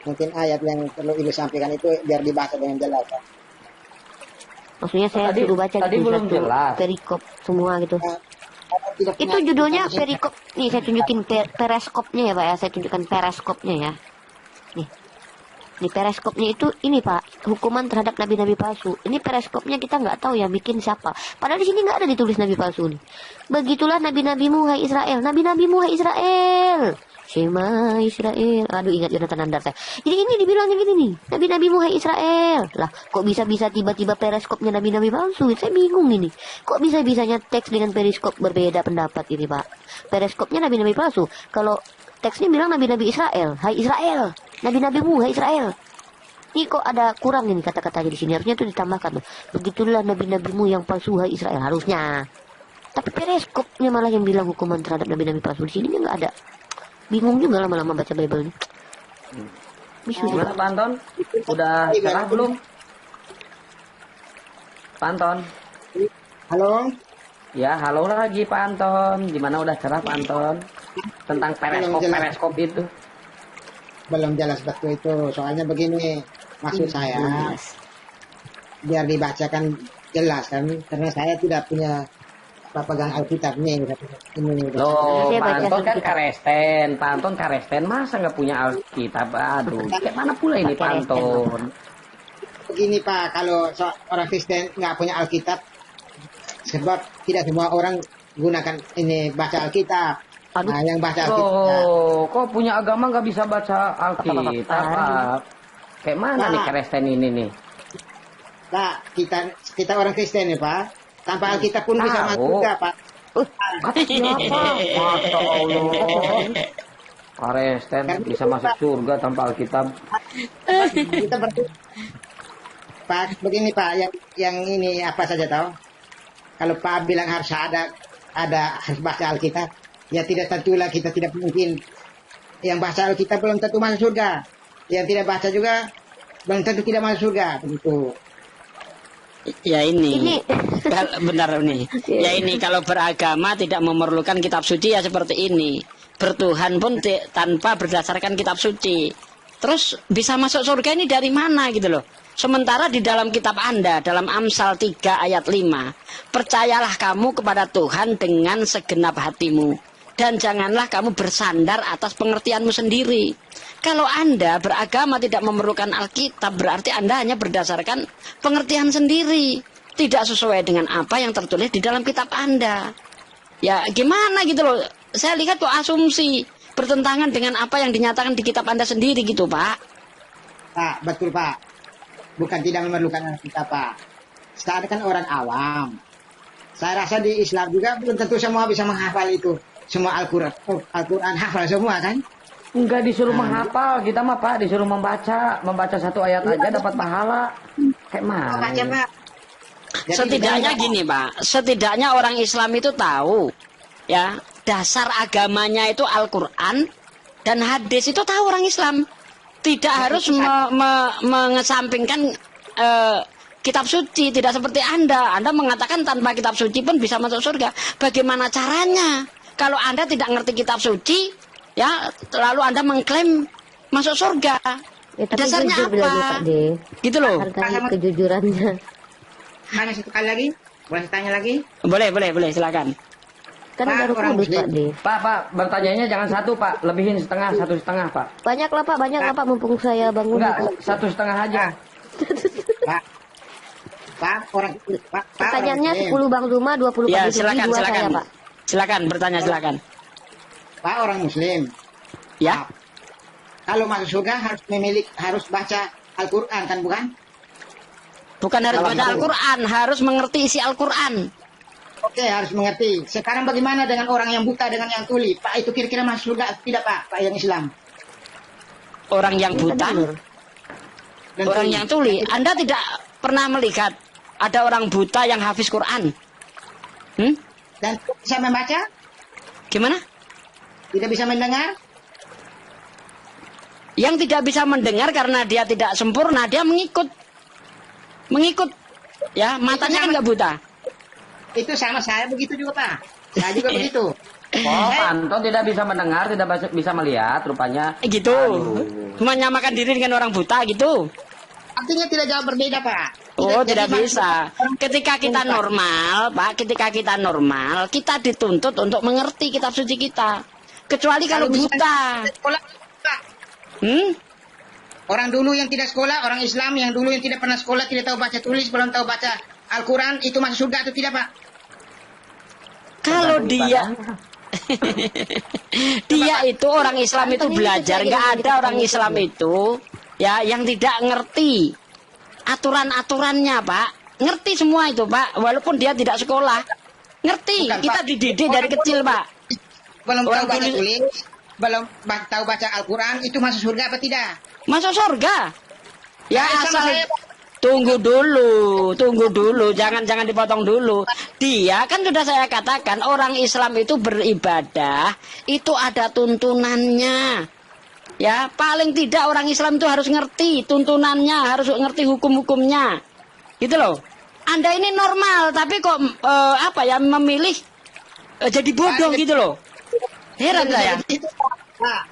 Mungkin ayat yang perlu Ibu sampaikan itu biar dibaca dengan jelas. Pak. Maksudnya saya suruh baca tadi gitu, belum satu jelas. perikop semua gitu. Tidak Itu pernah- judulnya perikop. Nih saya tunjukin pereskopnya ya Pak ya. Saya tunjukkan pereskopnya ya. Nih pereskopnya itu ini Pak, hukuman terhadap nabi-nabi palsu. Ini pereskopnya kita nggak tahu ya bikin siapa. Padahal di sini nggak ada ditulis nabi palsu nih. Begitulah nabi-nabimu hai Israel, nabi-nabimu hai Israel. Shema Israel. Aduh ingat Yonatan Andar saya. Jadi ini dibilangnya gini nih, nabi-nabimu hai Israel. Lah kok bisa-bisa tiba-tiba pereskopnya nabi-nabi palsu? Saya bingung ini. Kok bisa-bisanya teks dengan periskop berbeda pendapat ini Pak? Pereskopnya nabi-nabi palsu. Kalau teksnya bilang nabi-nabi Israel, hai Israel, nabi-nabimu hai Israel. Ini kok ada kurang ini kata-katanya di sini, harusnya itu ditambahkan. Begitulah nabi-nabimu yang palsu hai Israel harusnya. Tapi pereskopnya malah yang bilang hukuman terhadap nabi-nabi palsu, di sini nggak ada. Bingung juga lama-lama baca Bible ini. Bisa juga. Gimana Pak Anton? Udah cerah belum? Pak Anton? Halo. Ya, halo lagi Pak Anton. Gimana udah cerah Pak Anton? Tentang pereskop itu. Belum jelas betul itu. Soalnya begini, maksud saya biar dibacakan jelas kan, karena saya tidak punya pegang Alkitab nih. Ini. Loh, Saya Pak baca Anton kan Alkitab. Karesten. Pak Anton Karesten, masa nggak punya Alkitab? Aduh, kayak mana pula ini Pak Anton? Begini Pak, kalau orang Kristen nggak punya Alkitab, sebab tidak semua orang gunakan ini baca Alkitab. Nah, yang baca Alkitab. Oh, kok punya agama nggak bisa baca Alkitab? Pak? Kayak mana nih Karesten ini nih? Nah, kita orang Kristen nih Pak. Tanpa Alkitab pun bisa masuk juga Pak. Kata siapa? Masya Allah. Karesten bisa masuk surga tanpa Alkitab. Kita Pak, begini Pak, yang ini apa saja tahu? Kalau Pak bilang harus harus baca Alkitab, ya tidak tentulah kita tidak mungkin. Yang baca Alkitab belum tentu masuk surga. Yang tidak baca juga belum tentu tidak masuk surga. Begitu. Ya ini benar ini. Ya ini kalau beragama tidak memerlukan kitab suci ya seperti ini. Bertuhan pun tanpa berdasarkan kitab suci. Terus bisa masuk surga ini dari mana gitu loh. Sementara di dalam kitab Anda, dalam Amsal 3 ayat 5, percayalah kamu kepada Tuhan dengan segenap hatimu. Dan janganlah kamu bersandar atas pengertianmu sendiri. Kalau Anda beragama tidak memerlukan Alkitab, berarti Anda hanya berdasarkan pengertian sendiri. Tidak sesuai dengan apa yang tertulis di dalam kitab Anda. Ya gimana gitu loh. Saya lihat tuh asumsi bertentangan dengan apa yang dinyatakan di kitab Anda sendiri gitu Pak. Pak, betul Pak. Bukan tidak memerlukan Alkitab Pak. Saya kan orang awam. Saya rasa di Islam juga belum tentu semua bisa menghafal itu. Semua Al-Quran hafal semua kan? Enggak disuruh menghafal, kita mah Pak disuruh membaca satu ayat aja dapat pahala. Kayak mana? Baca Pak. Jadi Setidaknya begini, gini Pak, setidaknya orang Islam itu tahu ya dasar agamanya itu Al-Quran dan hadis itu tahu orang Islam. Tidak harus mengesampingkan kitab suci. Tidak seperti Anda. Anda mengatakan tanpa kitab suci pun bisa masuk surga. Bagaimana caranya? Kalau Anda tidak ngerti kitab suci, ya, lalu Anda mengklaim masuk surga. Ya, tapi dasarnya jujur bilangnya, apa? Pak D. Gitu loh. Hargai kejujurannya. Tanya satu kali lagi. Boleh tanya lagi? Boleh, silakan. Kan Pak, baru orang kudus, Muslim. Pak D. Pak, bertanyanya jangan satu, Pak. Lebihin setengah, 1,5, Pak. Banyak lah, Pak, mumpung saya bangun. Enggak, 1,5 aja. Pak, orang Pak, Pertanyaannya orang 10 Bang Zuma, 20 Ya, Pak D. silakan, 2 saya, silakan. Pak. Silakan bertanya, silakan. Pak orang Muslim. Ya. Kalau masuk surga harus baca Al-Quran kan bukan? Bukan harus Kalau baca mau. Al-Quran, harus mengerti isi Al-Quran. Oke, harus mengerti. Sekarang bagaimana dengan orang yang buta dengan yang tuli? Pak, itu kira-kira masuk surga atau tidak, Pak? Pak yang Islam. Orang yang buta, Dan orang tuli. yang tuli. Anda tidak pernah melihat ada orang buta yang hafiz Quran? Dan bisa membaca? Gimana? Tidak bisa mendengar? Yang tidak bisa mendengar karena dia tidak sempurna, dia mengikut. Ya, matanya kan nggak buta. Itu sama saya begitu juga, Pak. Saya juga begitu. Oh, Pak Anton tidak bisa mendengar, tidak bisa melihat, rupanya. Gitu. Aduh. Menyamakan diri dengan orang buta gitu. Artinya tidak jauh berbeda, Pak. Oh, tidak jadi bisa. Ketika kita normal, Pak, kita dituntut untuk mengerti kitab suci kita. Kecuali kalau buta. Sekolah, Pak. Orang dulu yang tidak sekolah, orang Islam yang dulu yang tidak pernah sekolah, tidak tahu baca tulis, belum tahu baca Al-Quran, itu masuk surga atau tidak, Pak? Kalau dia itu orang Islam itu belajar, nggak ada orang Islam itu ya yang tidak ngerti aturan-aturannya, Pak. Ngerti semua itu, Pak, walaupun dia tidak sekolah. Ngerti, Bukan, kita Pak. dididik dari kecil, Pak. Belum tahu Orang baca tulis- tulis, belum tahu baca Al-Quran, itu masuk surga apa tidak? Masuk surga. Ya Nah, sama asal saya, Pak. tunggu dulu, jangan dipotong dulu. Dia kan sudah saya katakan orang Islam itu beribadah itu ada tuntunannya. Ya, paling tidak orang Islam itu harus ngerti tuntunannya, harus ngerti hukum-hukumnya. Gitu loh. Anda ini normal tapi kok memilih jadi bodoh gitu loh. Heran saya. Itu, Pak.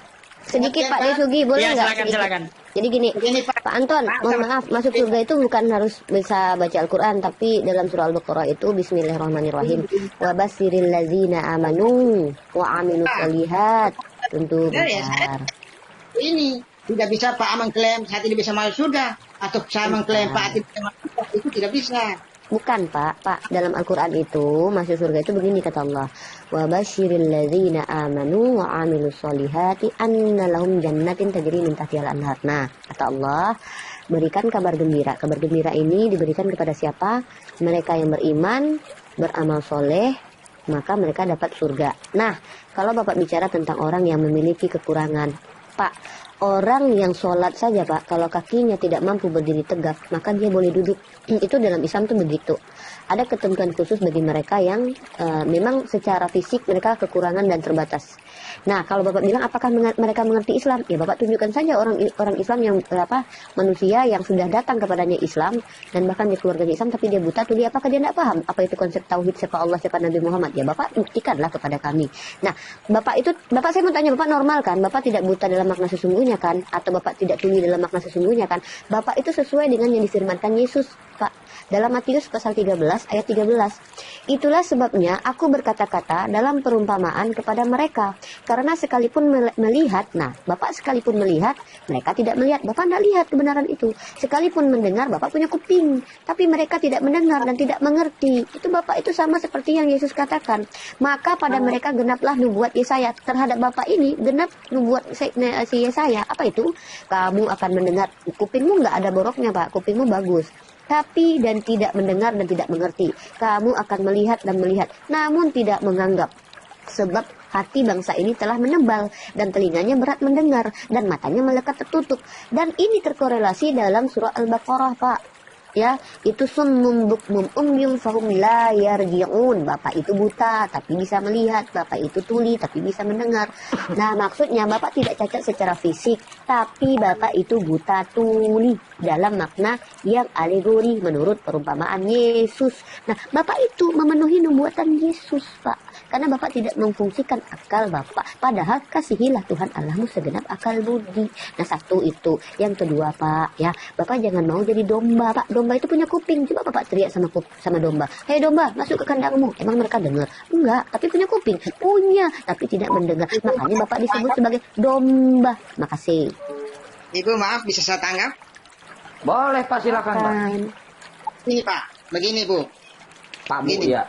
Sedikit Pak Desugi, boleh Ya, nggak? silakan, Sedikit. silakan. Jadi gini, Begini, Pak. Pak Anton, Pak, mohon sama- maaf, masuk surga itu bukan harus bisa baca Al-Quran, tapi dalam surah Al-Baqarah itu Bismillahirrahmanirrahim. Wa basiril lazina amanu wa amilus solihat. Tentu Benar ya, saya- benar. Ini tidak bisa Pak mengklaim saya tidak bisa masuk surga atau saya mengklaim Pak tidak bisa masuk surga, itu tidak bisa. Bukan Pak, dalam Al-Quran itu masuk surga itu begini kata Allah. Wa basyiril ladzina amanu wa amilus solihati anna lahum jannatin tajri min tahtihal anhar. Nah, kata Allah, berikan kabar gembira. Kabar gembira ini diberikan kepada siapa? Mereka yang beriman, beramal soleh, maka mereka dapat surga. Nah, kalau Bapak bicara tentang orang yang memiliki kekurangan, Pak, orang yang sholat saja Pak, kalau kakinya tidak mampu berdiri tegak, maka dia boleh duduk. Itu dalam Islam tuh begitu. Ada ketentuan khusus bagi mereka yang memang secara fisik mereka kekurangan dan terbatas. Nah, kalau Bapak bilang apakah mereka mengerti Islam? Ya Bapak tunjukkan saja orang Islam yang manusia yang sudah datang kepadanya Islam dan bahkan di keluarganya Islam tapi dia buta tuli, apakah dia tidak paham apa itu konsep tauhid, siapa Allah, siapa Nabi Muhammad? Ya Bapak buktikanlah kepada kami. Nah, Bapak saya mau tanya, Bapak normal kan? Bapak tidak buta dalam makna sesungguhnya kan? Atau Bapak tidak tuli dalam makna sesungguhnya kan? Bapak itu sesuai dengan yang difirmankan Yesus, Pak. Dalam Matius pasal 13 ayat 13. Itulah sebabnya aku berkata-kata dalam perumpamaan kepada mereka. Karena sekalipun melihat, nah Bapak sekalipun melihat, mereka tidak melihat. Bapak tidak lihat kebenaran itu. Sekalipun mendengar, Bapak punya kuping. Tapi mereka tidak mendengar dan tidak mengerti. Itu Bapak itu sama seperti yang Yesus katakan. Maka pada mereka genaplah nubuat Yesaya. Terhadap Bapak ini genap nubuat si Yesaya. Apa itu? Kamu akan mendengar. Kupingmu nggak ada boroknya Pak. Kupingmu bagus. Tapi dan tidak mendengar dan tidak mengerti. Kamu akan melihat dan melihat, namun tidak menganggap. Sebab hati bangsa ini telah menebal dan telinganya berat mendengar dan matanya melekat tertutup. Dan ini terkorelasi dalam surah Al-Baqarah, Pak. ya, itu summum bukmum umyum fahum la yarji'un. Bapak itu buta tapi bisa melihat, bapak itu tuli tapi bisa mendengar. Nah, maksudnya bapak tidak cacat secara fisik, tapi bapak itu buta tuli dalam makna yang alegori menurut perumpamaan Yesus. Nah, bapak itu memenuhi nubuatan Yesus, Pak, karena bapak tidak memfungsikan akal bapak, padahal kasihilah Tuhan Allahmu segenap akal budi. Nah, satu itu. Yang kedua, Pak, ya, bapak jangan mau jadi domba, Pak. Domba itu punya kuping. Coba bapak teriak sama domba, hei domba, masuk ke kandangmu. Emang mereka dengar? Enggak, tapi punya kuping. Punya, tapi tidak mendengar. Makanya bapak disebut sebagai domba. Makasih. Ibu maaf, bisa saya tanggap? Boleh Pak, silakan Pak. Ini Pak, begini Bu. Pak Bu, Gini. ya.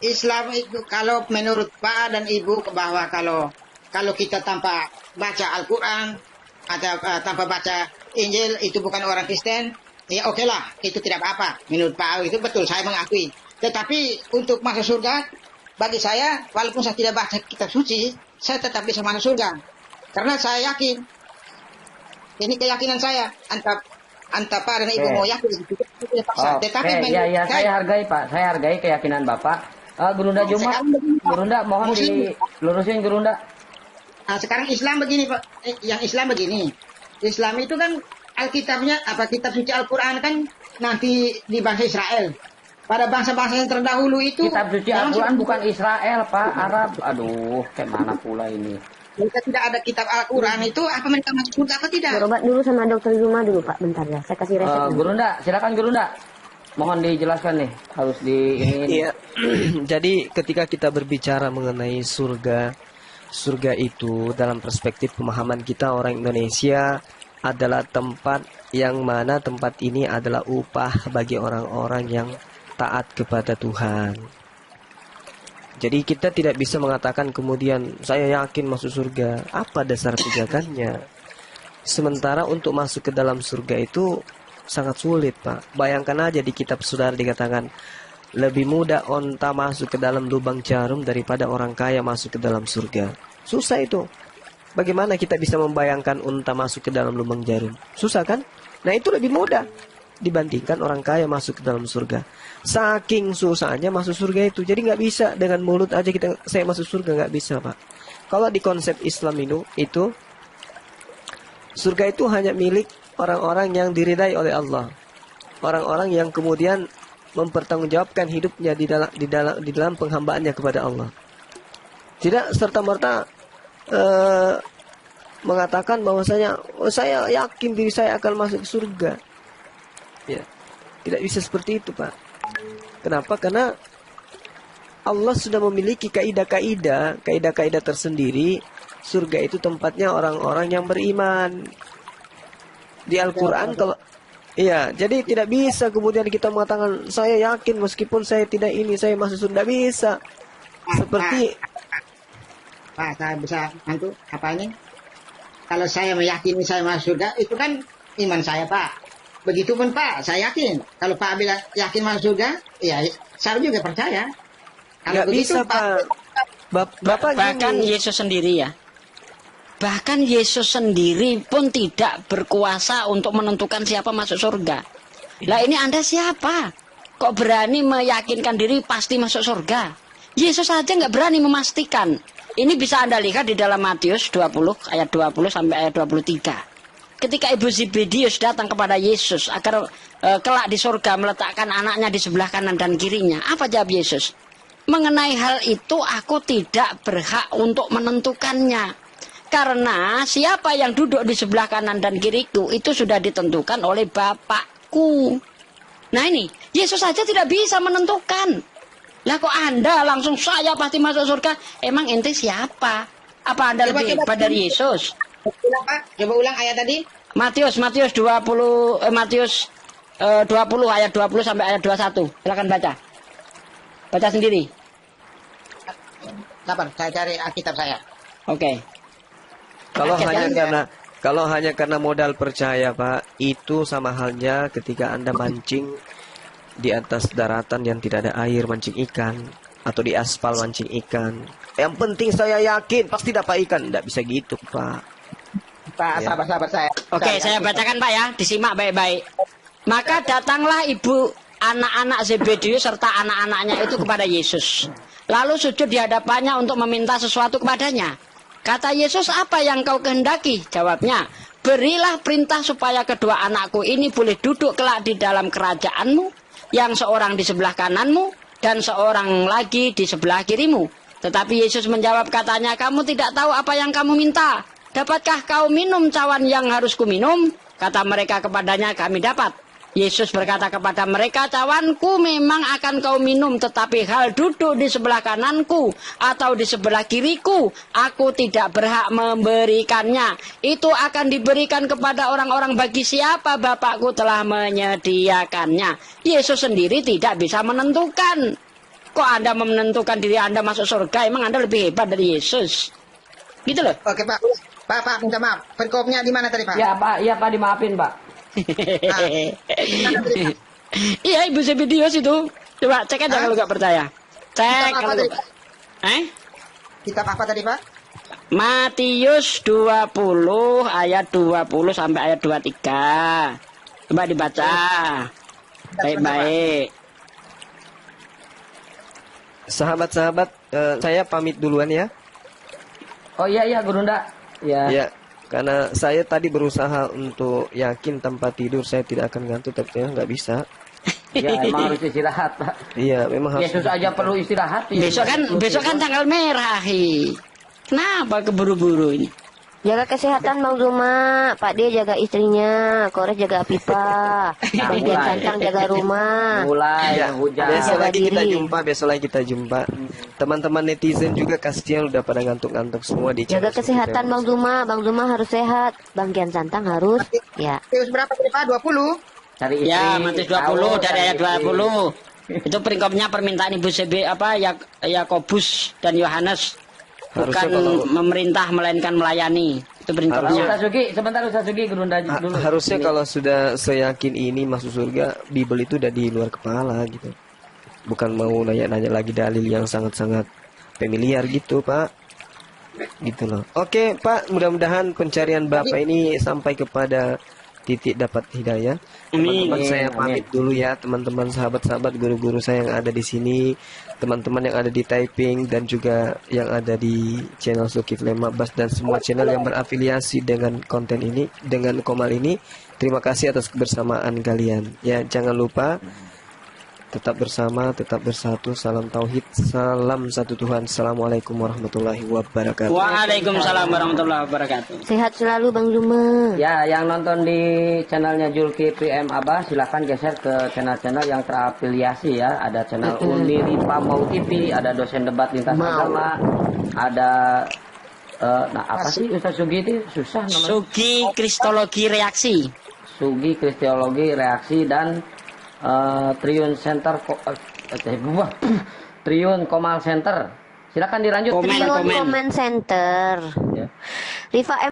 Islam itu kalau menurut Pak dan Ibu bahwa kalau kita tanpa baca Al-Quran atau tanpa baca Injil itu bukan orang Kristen, ya oke lah, itu tidak apa-apa. Menurut Pak itu betul, saya mengakui. Tetapi untuk masuk surga, bagi saya, walaupun saya tidak baca kitab suci, saya tetap bisa masuk surga. Karena saya yakin, ini keyakinan saya, antara Pak dan Ibu mau yakin, itu tidak paksa. Tetapi ya, saya hargai Pak, saya hargai keyakinan Bapak. Gerunda Jumat, Gerunda mohon dilurusin Gerunda. Sekarang Islam begini Pak, yang Islam begini. Islam itu kan Alkitabnya, kitab suci Al-Quran kan nanti di bangsa Israel. Pada bangsa-bangsa yang terdahulu itu. Kitab suci Al-Quran bukan Israel Pak, Arab. Aduh, kayak mana pula ini. Jika tidak ada kitab Al-Quran itu, apa mereka masuk surga apa tidak? Berobat dulu sama dokter Zuma dulu, Pak, bentar ya. Saya kasih resep. Gerunda, silakan Gerunda. Mohon dijelaskan nih, harus Iya. Jadi ketika kita berbicara mengenai surga itu dalam perspektif pemahaman kita orang Indonesia adalah tempat yang mana tempat ini adalah upah bagi orang-orang yang taat kepada Tuhan. Jadi kita tidak bisa mengatakan kemudian saya yakin masuk surga. Apa dasar pijakannya? Sementara untuk masuk ke dalam surga itu sangat sulit, Pak. Bayangkan aja di kitab saudara dikatakan lebih mudah onta masuk ke dalam lubang jarum daripada orang kaya masuk ke dalam surga. Susah itu. Bagaimana kita bisa membayangkan unta masuk ke dalam lubang jarum? Susah kan? Nah, itu lebih mudah dibandingkan orang kaya masuk ke dalam surga. Saking susahnya masuk surga itu. Jadi nggak bisa dengan mulut aja saya masuk surga, nggak bisa, Pak. Kalau di konsep Islam itu surga itu hanya milik orang-orang yang diridai oleh Allah. Orang-orang yang kemudian mempertanggungjawabkan hidupnya di dalam penghambaannya kepada Allah. Tidak serta-merta mengatakan bahwasanya saya yakin diri saya akan masuk surga. Ya, tidak bisa seperti itu, Pak. Kenapa? Karena Allah sudah memiliki kaidah-kaidah tersendiri. Surga itu tempatnya orang-orang yang beriman. Di Al-Quran kalau iya, jadi tidak bisa kemudian kita mengatakan saya yakin meskipun saya tidak ini saya masuk surga, bisa. Seperti Pak, saya bisa bantu apa ini? Kalau saya meyakini saya masuk surga, itu kan iman saya, Pak. Begitupun Pak, saya yakin. Kalau Pak bilang yakin masuk surga, ya saya juga percaya. Kalau nggak begitu, bisa, Pak. Bapak Bahkan gini. Yesus sendiri ya. Bahkan Yesus sendiri pun tidak berkuasa untuk menentukan siapa masuk surga. Lah ini Anda siapa? Kok berani meyakinkan diri pasti masuk surga? Yesus saja nggak berani memastikan. Ini bisa Anda lihat di dalam Matius 20 ayat 20 sampai ayat 23. Ketika Ibu Zebedius datang kepada Yesus agar kelak di surga meletakkan anaknya di sebelah kanan dan kirinya. Apa jawab Yesus? Mengenai hal itu aku tidak berhak untuk menentukannya. Karena siapa yang duduk di sebelah kanan dan kiriku itu sudah ditentukan oleh Bapakku. Nah ini, Yesus saja tidak bisa menentukan. Lah kok Anda langsung saya pasti masuk surga? Emang ente siapa? Apa Anda lebih hebat dari Yesus? Ulang, Pak. Coba ulang ayat tadi. Matius 20 ayat 20 sampai ayat 21. Silakan baca. Baca sendiri. Sabar, saya cari Alkitab saya. Oke. Kalau hanya karena modal percaya, Pak, itu sama halnya ketika Anda mancing di atas daratan yang tidak ada air, mancing ikan, atau di aspal mancing ikan. Yang penting saya yakin pasti dapat ikan. Tidak bisa gitu, Pak. Pak, Ya. sabar saya. Oke, saya bacakan Pak ya, disimak baik-baik. Maka datanglah ibu anak-anak Zebedeus serta anak-anaknya itu kepada Yesus. Lalu sujud di hadapannya untuk meminta sesuatu kepadanya. Kata Yesus, apa yang kau kehendaki? Jawabnya, berilah perintah supaya kedua anakku ini boleh duduk kelak di dalam kerajaanmu, yang seorang di sebelah kananmu dan seorang lagi di sebelah kirimu. Tetapi Yesus menjawab, katanya, kamu tidak tahu apa yang kamu minta. Dapatkah kau minum cawan yang harus kuminum? Kata mereka kepadanya, kami dapat. Yesus berkata kepada mereka, cawanku memang akan kau minum, tetapi hal duduk di sebelah kananku atau di sebelah kiriku, aku tidak berhak memberikannya. Itu akan diberikan kepada orang-orang bagi siapa Bapakku telah menyediakannya. Yesus sendiri tidak bisa menentukan. Kok Anda menentukan diri Anda masuk surga? Emang Anda lebih hebat dari Yesus? Gitu loh. Oke Pak, Pak minta maaf. Perikopnya di mana tadi Pak? Ya Pak, dimaafin Pak. Iya, Ibu Zebedeus itu. Coba cek aja kalau nggak percaya. Cek Kitab apa kalau tadi, nggak- Pak? Kitab apa tadi Pak? Matius 20 ayat 20 sampai ayat 23. Coba dibaca. Baik-baik. Sahabat-sahabat, saya pamit duluan ya. Oh iya Gurunda. Ya. Ya, karena saya tadi berusaha untuk yakin tempat tidur saya tidak akan ngantuk, tapi saya nggak bisa. Ya emang harus istirahat Pak. Iya, memang harus. Yesus aja perlu istirahat. ya. Besok kan tanggal merah, Hi. Kenapa keburu-buru ini? Jaga kesehatan Bang Zuma, Pak D jaga istrinya, Kores jaga pipa, Bang Dian Santang jaga rumah. Mulai Ya, hujan. besok Jaga lagi kita diri. jumpa, besok lagi kita jumpa. Teman-teman netizen juga kasihan udah pada ngantuk-ngantuk semua di Jaga channel kesehatan Suki Bang Zuma harus sehat, Bang Dian Santang harus, ya. Matius berapa tadi Pak? 20? Cari istri. Ya, Matius 20 tahu, dari cari ayat istri. 20. Itu peringkopnya permintaan Ibu Yakobus dan Yohanes. Bukan Harusnya kalau- memerintah melainkan melayani. Itu peringkopnya. Ustaz Sugi, sebentar Ustaz Sugi Gurunda dulu. Harusnya Ini. kalau sudah seyakin ini masuk surga, Bible itu udah di luar kepala gitu. Bukan mau nanya-nanya lagi dalil yang sangat-sangat familiar gitu, Pak. Gitu loh. Oke, Pak, mudah-mudahan pencarian Bapak ini sampai kepada titik dapat hidayah. Teman-teman Amin. saya Amin. pamit dulu ya, teman-teman sahabat-sahabat guru-guru saya yang ada di sini, teman-teman yang ada di Taiping dan juga yang ada di channel Zulkifli Mabas dan semua channel yang berafiliasi dengan konten ini, dengan Komal ini. Terima kasih atas kebersamaan kalian. Ya, jangan lupa tetap bersama, tetap bersatu. Salam tauhid, salam satu Tuhan. Assalamualaikum warahmatullahi wabarakatuh. Waalaikumsalam warahmatullahi wabarakatuh. Sehat selalu Bang Zuma. Ya, yang nonton di channelnya Zulkifli M Abah, silahkan geser ke channel-channel yang terafiliasi ya. Ada channel Uniripa Mau TV, ada dosen debat lintas agama, ada apa sih Ustaz Sugi itu susah namanya. Sugi Kristologi Reaksi. Sugi Kristiologi Reaksi dan Triun Center Triun Komal Center. Silakan dilanjut. Komen. Triun Comment Center. Ya. Riva